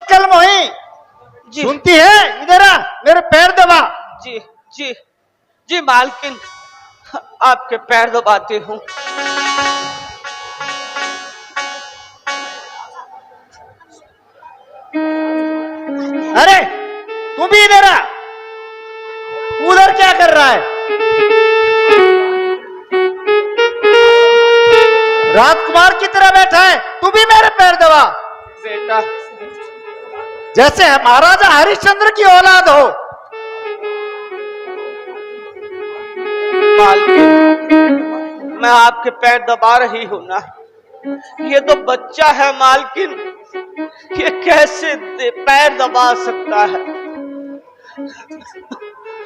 कल मोही जी सुनती है, इधर आ, मेरे पैर दबा। जी जी जी मालकिन, आपके पैर दबाती हूँ। अरे तू भी इधर आ, उधर क्या कर रहा है? राजकुमार की तरह बैठा है, तू भी मेरे पैर दबा। बेटा, जैसे महाराजा हरिश्चंद्र की औलाद हो। मालकिन, मैं आपके पैर दबा रही हूं ना। ये तो बच्चा है मालकिन, ये कैसे पैर दबा सकता है?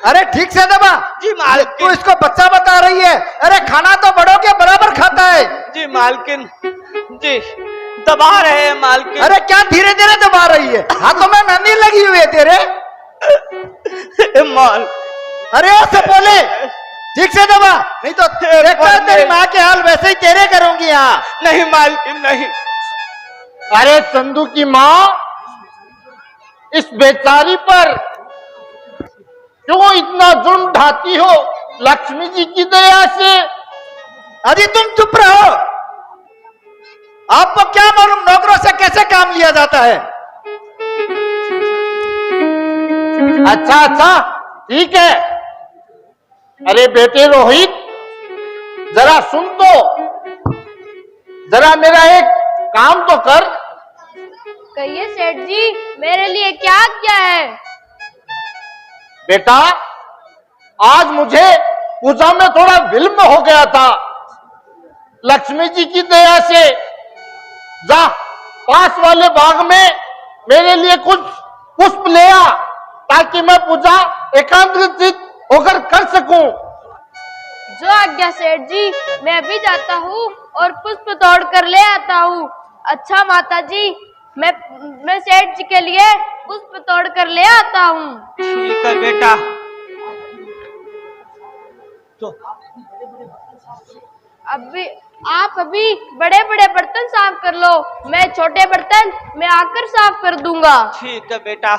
अरे ठीक से दबा। जी मालकिन। तू इसको बच्चा बता रही है? अरे खाना तो बड़ों के बराबर खाता है। जी मालकिन, जी दबा रहे हैं मालकिन। अरे क्या धीरे धीरे दबा रही है? हाथों में मेहंदी लगी हुई है तेरे। माल अरे ऐसे बोले, ठीक से दबा, नहीं तो देखता है तेरी माँ के हाल वैसे ही तेरे करूंगी यहाँ। नहीं मालकिन नहीं। अरे चंदू की माँ, इस बेचारी पर क्यों इतना जुर्म ढाती हो? लक्ष्मी जी की दया से। अजी तुम चुप रहो। आपको क्या मालूम नौकरों से कैसे काम लिया जाता है? अच्छा अच्छा ठीक है। अरे बेटे रोहित, जरा सुन तो, जरा मेरा एक काम तो कर। कहिए सेठ जी, मेरे लिए क्या क्या है? बेटा, आज मुझे पूजा में थोड़ा विलंब हो गया था। लक्ष्मी जी की दया से जा पास वाले बाग में मेरे लिए कुछ पुष्प ले आ, ताकि मैं पूजा एकाग्रचित होकर कर सकूं। जो आज्ञा सेठ जी, मैं अभी जाता हूँ और पुष्प तोड़ कर ले आता हूँ। अच्छा माता जी, मैं सेठ जी के लिए पुष्प तोड़ कर ले आता हूँ। ठीक है बेटा। तो आप अभी बड़े बड़े बर्तन साफ कर लो, मैं छोटे बर्तन मैं आकर साफ कर दूंगा। ठीक है बेटा।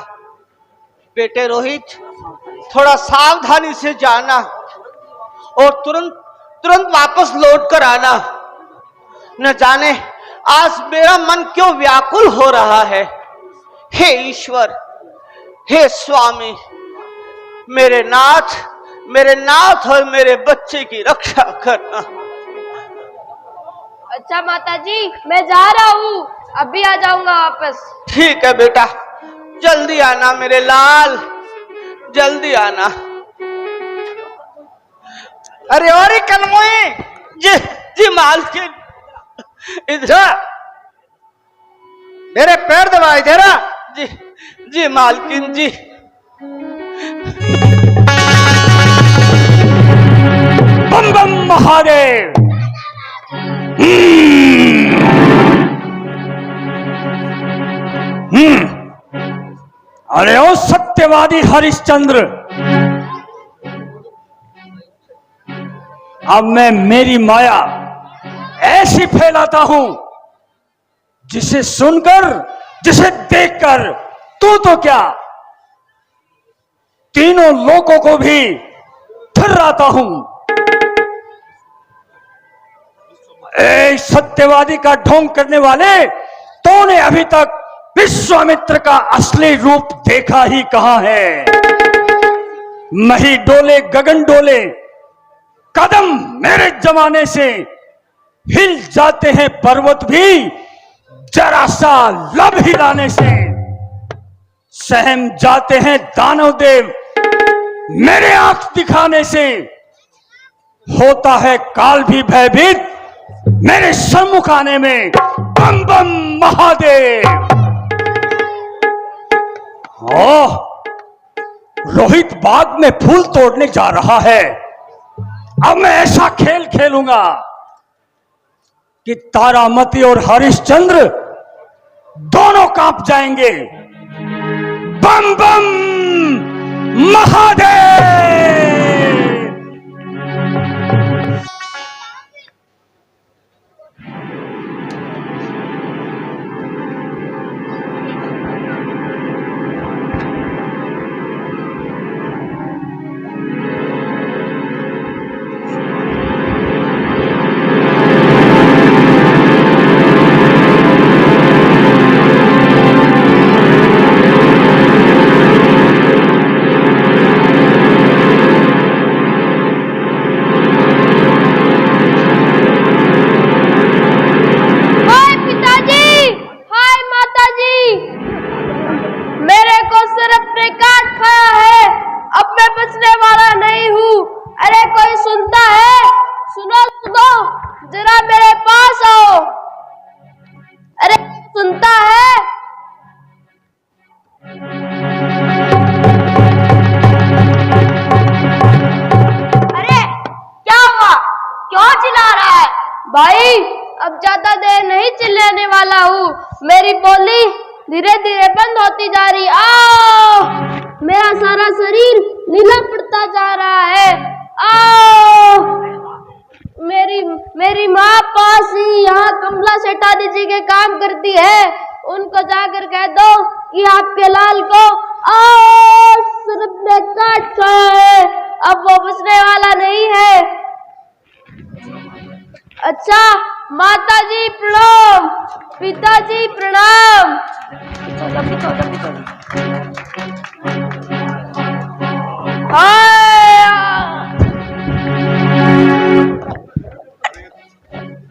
बेटे रोहित, थोड़ा सावधानी से जाना और तुरंत तुरंत वापस लौट कर आना। न जाने आज मेरा मन क्यों व्याकुल हो रहा है। हे ईश्वर, हे स्वामी, मेरे नाथ और मेरे बच्चे की रक्षा करना। अच्छा माता जी, मैं जा रहा हूँ, अभी आ जाऊंगा वापस। ठीक है बेटा, जल्दी आना मेरे लाल, जल्दी आना। अरे और कलमोई, जी जी मालकिन, इधर मेरे पैर दबा, इधर आ। जी जी मालकिन जी। बम बम महादेव। अरे ओ सत्यवादी हरिश्चंद्र, अब मैं मेरी माया ऐसी फैलाता हूं जिसे सुनकर, जिसे देखकर तू तो क्या, तीनों लोगों को भी थर्राता हूं। ए सत्यवादी का ढोंग करने वाले, तूने अभी तक विश्वामित्र का असली रूप देखा ही कहां है? मही डोले गगन डोले, कदम मेरे जमाने से हिल जाते हैं पर्वत भी, जरा सा लब हिलाने से सहम जाते हैं दानव देव, मेरे आंख दिखाने से होता है काल भी भयभीत मेरे सम्मुख आने में। बम बम महादेव। ओह, रोहित बाग में फूल तोड़ने जा रहा है। अब मैं ऐसा खेल खेलूंगा कि तारामती और हरिश्चंद्र दोनों कांप जाएंगे। बम बम महादेव। मेरी बोली धीरे धीरे बंद होती जा रही। आओ, मेरा सारा शरीर नीला पड़ता जा रहा है। आओ, मेरी माँ पास ही यहाँ कमला सेठानी जी के काम करती है, उनको जाकर कह दो कि आपके लाल को सिर्फ ने काट खाया है, अब वो बचने वाला नहीं है। अच्छा, माताजी प्रणाम, पिताजी प्रणाम।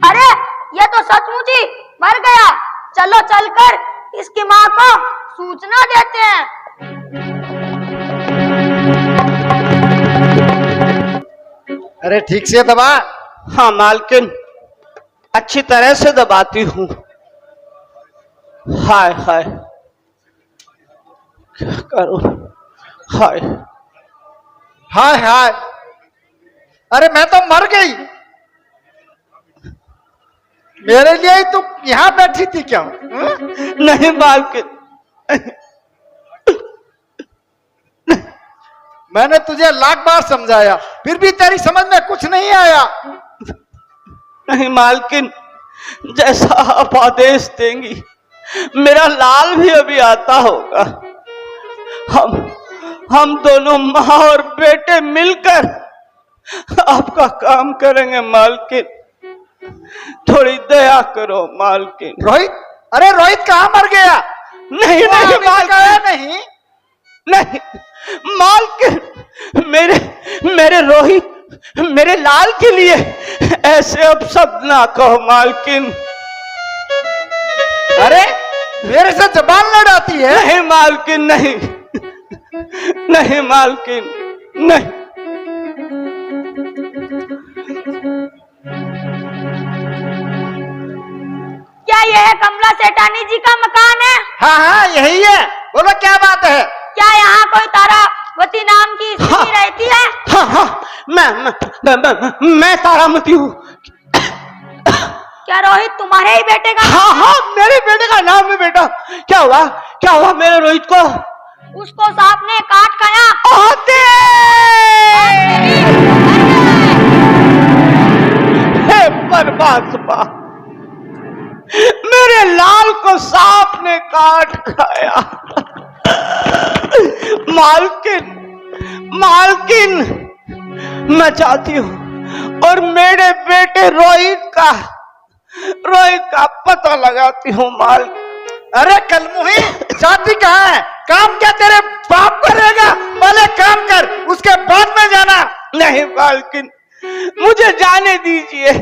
अरे ये तो सचमुच ही मर गया। चलो चलकर इसकी माँ को सूचना देते हैं। अरे ठीक से दबा। हाँ मालकिन, अच्छी तरह से दबाती हूँ। हाय हाय, क्या करूं? हाय हाय हाय, अरे मैं तो मर गई। मेरे लिए ही तुम यहाँ बैठी थी क्या? नहीं मालकिन, मैंने तुझे लाख बार समझाया, फिर भी तेरी समझ में कुछ नहीं आया। नहीं मालकिन, जैसा आप आदेश देंगी, मेरा लाल भी अभी आता होगा। हम दोनों माँ और बेटे मिलकर आपका काम करेंगे मालकिन। थोड़ी दया करो मालकिन। रोहित, अरे रोहित कहाँ मर गया? नहीं नहीं मालकिन, नहीं नहीं मालकिन, मेरे रोहित, मेरे लाल के लिए ऐसे अब शब्द ना कहो मालकिन। अरे मेरे से जबान लड़ाती है। नहीं मालकिन, नहीं नहीं मालकिन, नहीं। क्या यह कमला सेठानी जी का मकान है? हाँ हाँ यही है, बोलो क्या बात है? क्या यहाँ कोई तारावती नाम की स्त्री हाँ, रहती है? हाँ हाँ, मैं तारामती हूँ। क्या रोहित तुम्हारे ही बेटे का? हाँ हाँ, मेरे बेटे का नाम है बेटा। क्या हुआ? क्या हुआ मेरे रोहित को? उसको सांप ने काट खाया। आते हे परमात्मा, मेरे लाल को सांप ने काट खाया। मालकिन, मालकिन, मैं चाहती हूँ और मेरे बेटे रोहित का पता लगाती हूँ मालकिन। अरे कलमुही, जाति कहाँ है? काम क्या तेरे बाप करेगा? पहले काम कर, उसके बाद में जाना। नहीं मालकिन, मुझे जाने दीजिए,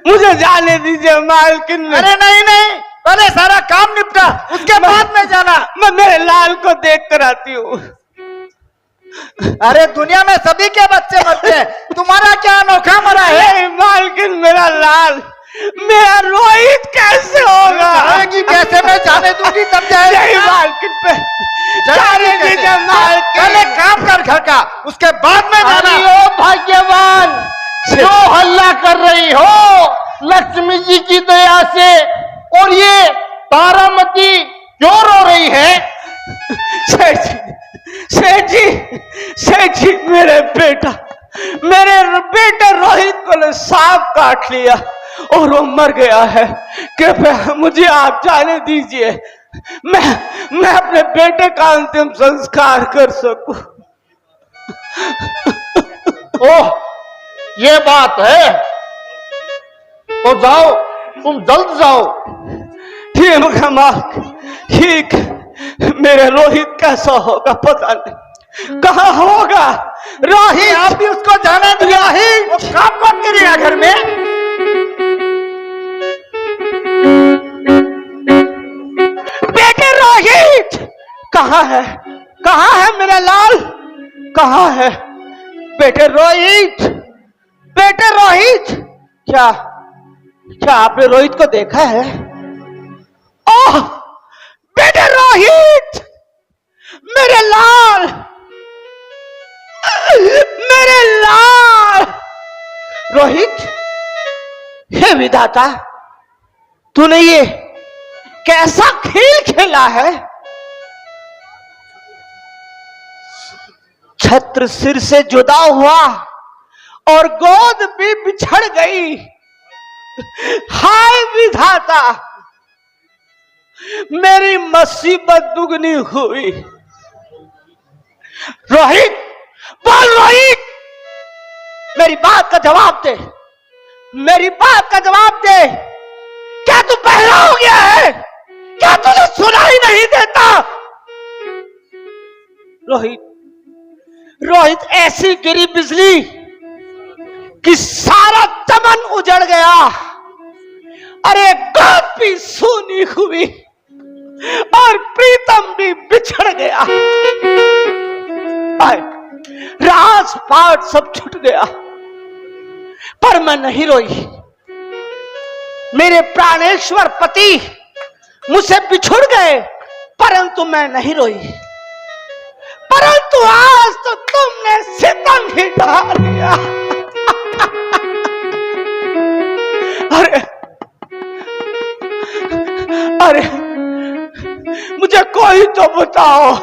मुझे जाने दीजिए मालकिन। अरे नहीं नहीं, पहले सारा काम निपटा, उसके बाद में जाना। मैं मेरे लाल को देख कर आती हूँ। अरे दुनिया में सभी के बच्चे मरते हैं, तुम्हारा क्या अनोखा मरा है? नहीं मालकिन, मेरा लाल, मेरा रोहित कैसे होगा? जाएगी कैसे? मैं जाने दूंगी तब जाएगी। नहीं मालकिन, पे जाने दीजिए मालकिन। पहले काम कर घर का, उसके बाद में जाना। अरे ओ भाग्यवान, क्यों हल्ला कर रही हो लक्ष्मी जी की दया से? और ये तारामती क्यों रो रही है? सेठ जी, मेरे बेटे रोहित को ने सांप काट लिया और वो मर गया है। कृपया मुझे आप जाने दीजिए, मैं अपने बेटे का अंतिम संस्कार कर सकूं। ओह, ये बात है, तो जाओ, तुम जल्द जाओ। ठीक है माँ, ठीक। मेरे रोहित कैसा होगा पता नहीं, कहाँ होगा रोहित? आप भी उसको जाने दिया ही, वो काम कौन करेगा घर में? बेटे रोहित कहाँ है? कहाँ है मेरा लाल? कहाँ है बेटे रोहित? बेटे रोहित, क्या आपने रोहित को देखा है? ओह बेटे रोहित, मेरे लाल, मेरे लाल। रोहित, हे विधाता, तूने ये कैसा खेल खेला है? छत्र सिर से जुदा हुआ और गोद भी बिछड़ गई। हाय विधाता, मेरी मुसीबत दुगनी हुई। रोहित, बोल रोहित, मेरी बात का जवाब दे, मेरी बात का जवाब दे। क्या तू बहरा हो गया है? क्या तुझे सुनाई नहीं देता? रोहित, रोहित, ऐसी गिरी बिजली कि सारा चमन उजड़ गया। अरे गोद भी सूनी हुई और प्रीतम भी बिछड़ गया। राज पाट सब छूट गया, पर मैं नहीं रोई। मेरे प्राणेश्वर पति मुझसे बिछुड़ गए, परंतु मैं नहीं रोई। परंतु आज तो तुमने सितम ही ढा दिया। अरे अरे, मुझे कोई तो बताओ,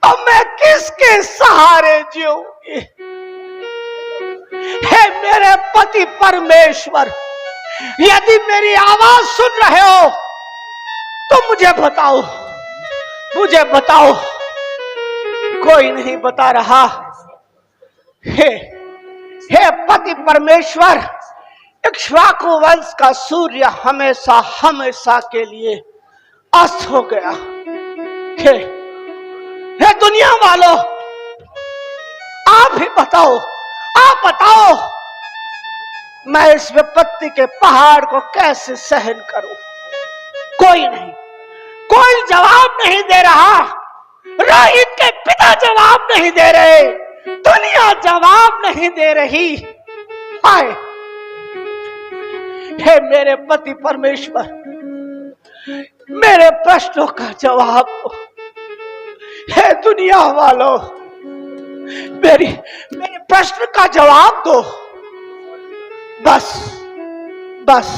अब मैं किसके सहारे जीऊंगी? हे मेरे पति परमेश्वर, यदि मेरी आवाज सुन रहे हो तो मुझे बताओ, मुझे बताओ। कोई नहीं बता रहा। हे पति परमेश्वर, इक्ष्वाकु वंश का सूर्य हमेशा हमेशा के लिए अस्त हो गया। हे दुनिया वालों, आप ही बताओ, आप बताओ, मैं इस विपत्ति के पहाड़ को कैसे सहन करूं? कोई नहीं, कोई जवाब नहीं दे रहा। रोहित के पिता जवाब नहीं दे रहे, दुनिया जवाब नहीं दे रही। हाय, हे मेरे पति परमेश्वर, मेरे प्रश्नों का जवाब दो। हे दुनिया वालों, मेरे प्रश्न का जवाब दो। बस बस,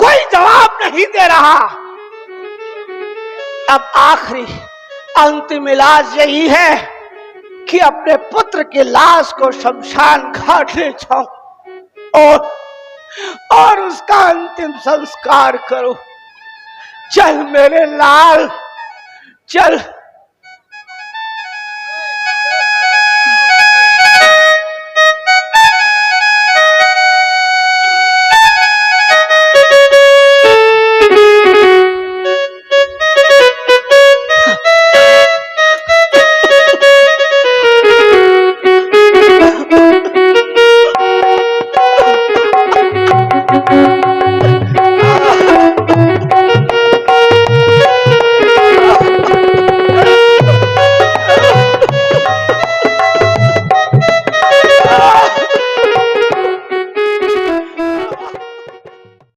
कोई जवाब नहीं दे रहा। अब आखिरी अंतिम इलाज यही है कि अपने पुत्र की लाश को शमशान घाट ले जाऊं और उसका अंतिम संस्कार करो। चल मेरे लाल, चल।